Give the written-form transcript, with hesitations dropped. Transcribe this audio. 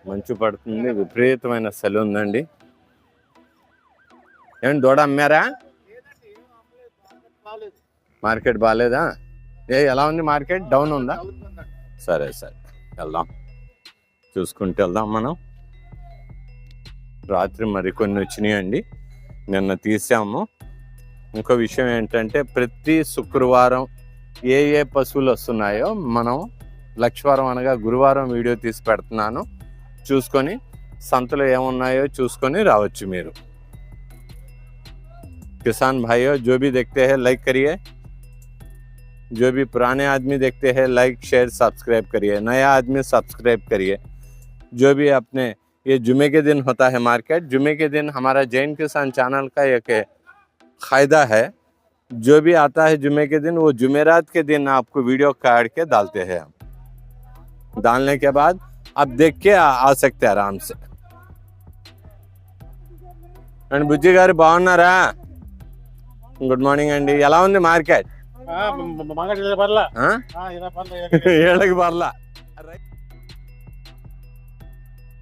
మంచు పడుతుంది, విపరీతమైన చలి ఉందండి. ఏమండి దూడ అమ్మారా? మార్కెట్ బాగాలేదా? ఎలా ఉంది మార్కెట్? డౌన్ ఉందా? సరే సరే వెళ్దాం, చూసుకుంటూ వెళ్దాం మనం. రాత్రి మరికొన్ని వచ్చినాయండి, నిన్న తీసాము. ఇంకో విషయం ఏంటంటే ప్రతి శుక్రవారం ఏ పశువులు వస్తున్నాయో మనం లక్షవారం అనగా గురువారం వీడియో తీసి పెడుతున్నాను. చూసుకొని సంతలో ఏమున్నాయో చూసుకొని రావచ్చు మీరు. किसान भाइयों जो भी देखते हैं लाइक करिए, जो भी पुराने आदमी देखते हैं लाइक शेयर सब्सक्राइब करिए, नया आदमी सब्सक्राइब करिए. जो भी अपने ये जुमे के दिन होता है मार्केट, जुमे के दिन हमारा जैन किसान चैनल का एक फायदा है, जो भी आता है जुमे के दिन वो जुमेरात के दिन आपको वीडियो काट के डालते हैं. डालने के बाद आप देख के आ सकते हैं आराम से. అండ్ బుజ్జి గారు బాగున్నారా? గుడ్ మార్నింగ్ అండి. ఎలా ఉంది మార్కెట్? ఏళ్ళకి పర్లా.